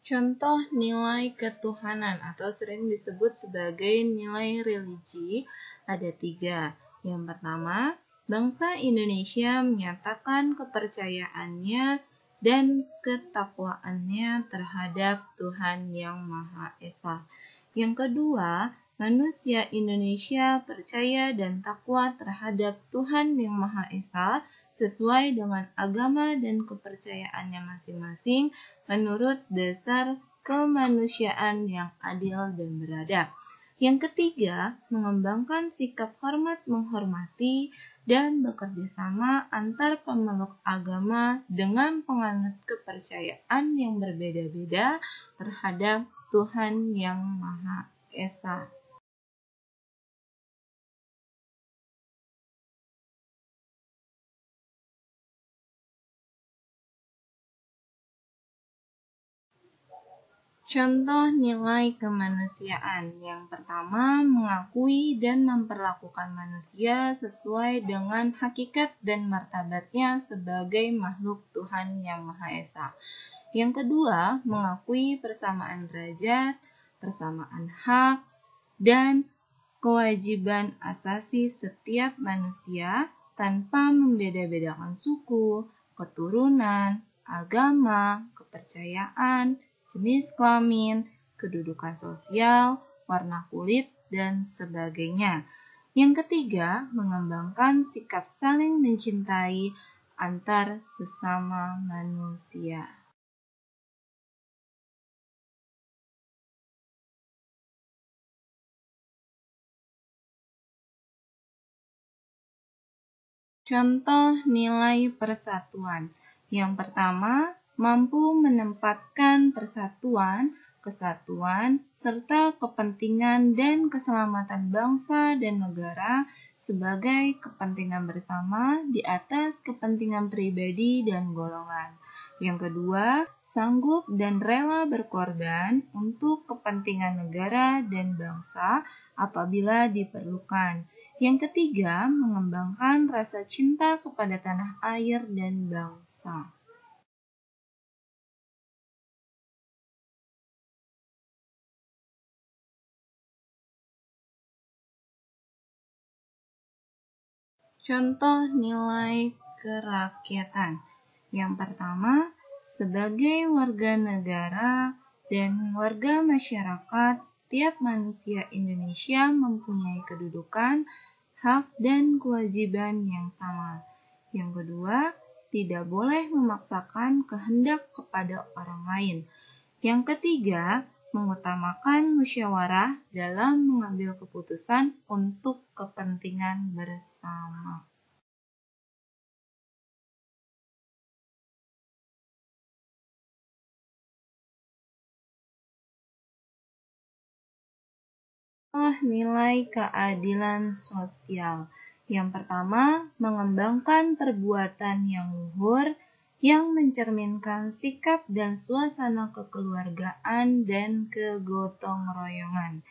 Contoh nilai ketuhanan atau sering disebut sebagai nilai religi ada 3. Yang pertama, bangsa Indonesia menyatakan kepercayaannya dan ketakwaannya terhadap Tuhan Yang Maha Esa. Yang kedua, manusia Indonesia percaya dan takwa terhadap Tuhan Yang Maha Esa sesuai dengan agama dan kepercayaannya masing-masing menurut dasar kemanusiaan yang adil dan beradab. Yang ketiga, mengembangkan sikap hormat menghormati dan bekerja sama antar pemeluk agama dengan penganut kepercayaan yang berbeda-beda terhadap Tuhan Yang Maha Esa. Contoh nilai kemanusiaan. Yang pertama, mengakui dan memperlakukan manusia sesuai dengan hakikat dan martabatnya sebagai makhluk Tuhan Yang Maha Esa. Yang kedua, mengakui persamaan derajat, persamaan hak, dan kewajiban asasi setiap manusia tanpa membeda-bedakan suku, keturunan, agama, kepercayaan, jenis kelamin, kedudukan sosial, warna kulit, dan sebagainya. Yang ketiga, mengembangkan sikap saling mencintai antar sesama manusia. Contoh nilai persatuan. Yang pertama, mampu menempatkan persatuan, kesatuan, serta kepentingan dan keselamatan bangsa dan negara sebagai kepentingan bersama di atas kepentingan pribadi dan golongan. Yang kedua, sanggup dan rela berkorban untuk kepentingan negara dan bangsa apabila diperlukan. Yang ketiga, mengembangkan rasa cinta kepada tanah air dan bangsa. Contoh nilai kerakyatan. Yang pertama, sebagai warga negara dan warga masyarakat, setiap manusia Indonesia mempunyai kedudukan, hak, dan kewajiban yang sama. Yang kedua, tidak boleh memaksakan kehendak kepada orang lain. Yang ketiga, mengutamakan musyawarah dalam mengambil keputusan untuk kepentingan bersama. Nilai keadilan sosial. Yang pertama, mengembangkan perbuatan yang luhur yang mencerminkan sikap dan suasana kekeluargaan dan kegotong royongan.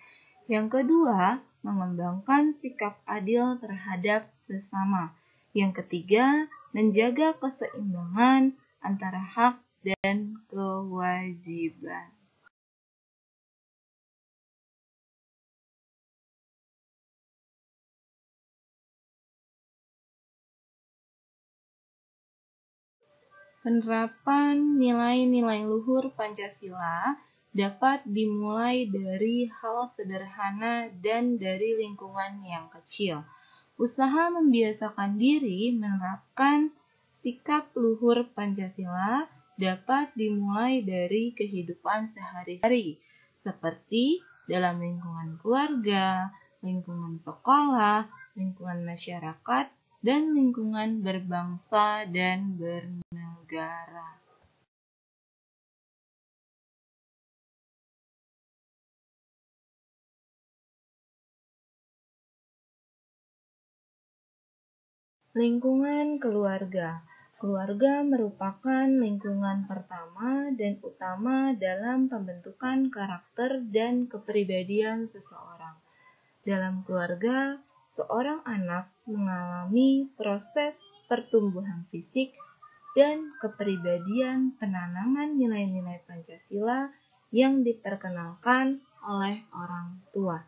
Yang kedua, mengembangkan sikap adil terhadap sesama. Yang ketiga, menjaga keseimbangan antara hak dan kewajiban. Penerapan nilai-nilai luhur Pancasila dapat dimulai dari hal sederhana dan dari lingkungan yang kecil. Usaha membiasakan diri menerapkan sikap luhur Pancasila dapat dimulai dari kehidupan sehari-hari, seperti dalam lingkungan keluarga, lingkungan sekolah, lingkungan masyarakat, dan lingkungan berbangsa dan bernegara. Lingkungan keluarga. Keluarga merupakan lingkungan pertama dan utama dalam pembentukan karakter dan kepribadian seseorang. Dalam keluarga, seorang anak mengalami proses pertumbuhan fisik dan kepribadian penanaman nilai-nilai Pancasila yang diperkenalkan oleh orang tua.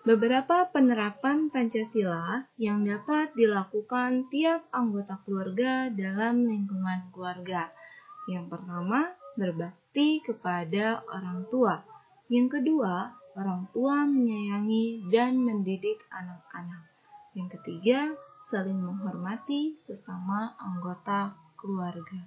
Beberapa penerapan Pancasila yang dapat dilakukan tiap anggota keluarga dalam lingkungan keluarga. Yang pertama, berbakti kepada orang tua. Yang kedua, orang tua menyayangi dan mendidik anak-anak. Yang ketiga, saling menghormati sesama anggota keluarga.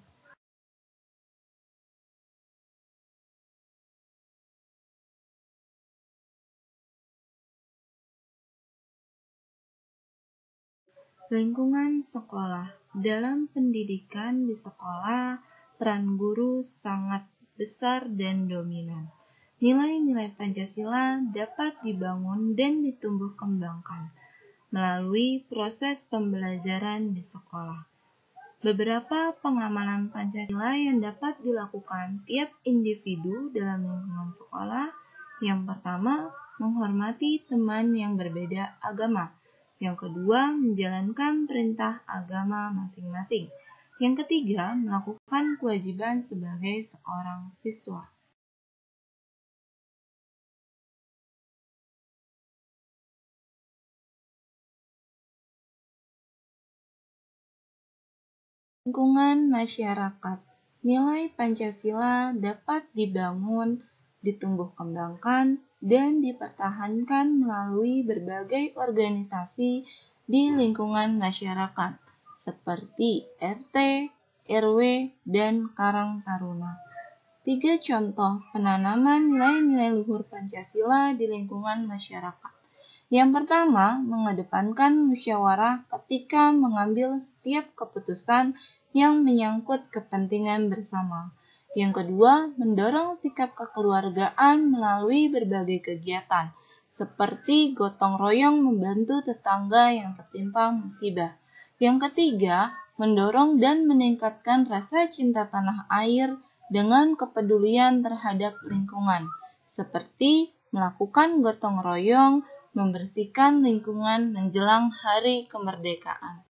Lingkungan sekolah. Dalam pendidikan di sekolah, peran guru sangat besar dan dominan. Nilai-nilai Pancasila dapat dibangun dan ditumbuh kembangkan melalui proses pembelajaran di sekolah. Beberapa pengamalan Pancasila yang dapat dilakukan tiap individu dalam lingkungan sekolah. Yang pertama, menghormati teman yang berbeda agama. Yang kedua, menjalankan perintah agama masing-masing. Yang ketiga, melakukan kewajiban sebagai seorang siswa. Lingkungan masyarakat. Nilai Pancasila dapat dibangun, ditumbuh kembangkan, dan dipertahankan melalui berbagai organisasi di lingkungan masyarakat, seperti RT, RW, dan Karang Taruna. 3 contoh penanaman nilai-nilai luhur Pancasila di lingkungan masyarakat. Yang pertama, mengedepankan musyawarah ketika mengambil setiap keputusan yang menyangkut kepentingan bersama. Yang kedua, mendorong sikap kekeluargaan melalui berbagai kegiatan, seperti gotong royong membantu tetangga yang tertimpa musibah. Yang ketiga, mendorong dan meningkatkan rasa cinta tanah air dengan kepedulian terhadap lingkungan, seperti melakukan gotong royong, membersihkan lingkungan menjelang hari kemerdekaan.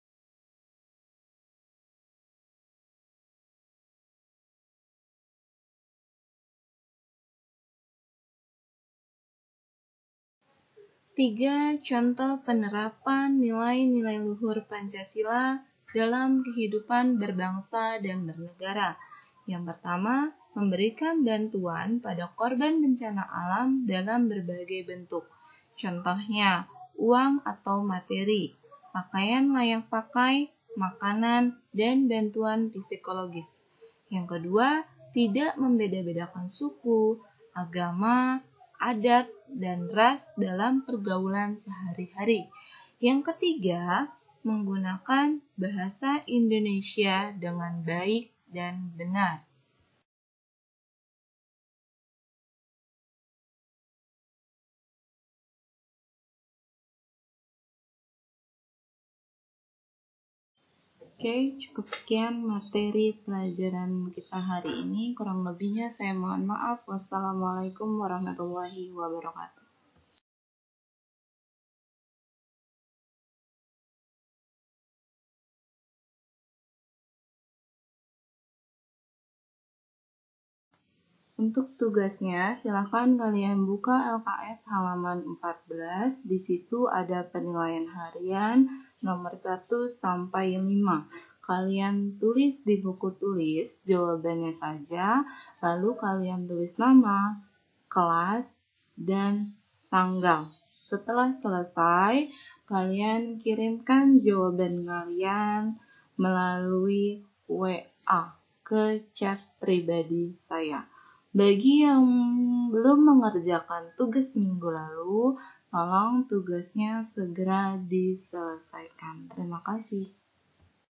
Tiga contoh penerapan nilai-nilai luhur Pancasila dalam kehidupan berbangsa dan bernegara. Yang pertama, memberikan bantuan pada korban bencana alam dalam berbagai bentuk. Contohnya, uang atau materi, pakaian layak pakai, makanan, dan bantuan psikologis. Yang kedua, tidak membeda-bedakan suku, agama, adat, dan ras dalam pergaulan sehari-hari. Yang ketiga, menggunakan bahasa Indonesia dengan baik dan benar. Oke, cukup sekian materi pelajaran kita hari ini. Kurang lebihnya saya mohon maaf. Wassalamualaikum warahmatullahi wabarakatuh. Untuk tugasnya, silakan kalian buka LKS halaman 14. Di situ ada penilaian harian nomor 1 sampai 5. Kalian tulis di buku tulis jawabannya saja, lalu kalian tulis nama, kelas, dan tanggal. Setelah selesai, kalian kirimkan jawaban kalian melalui WA ke chat pribadi saya. Bagi yang belum mengerjakan tugas minggu lalu, tolong tugasnya segera diselesaikan. Terima kasih.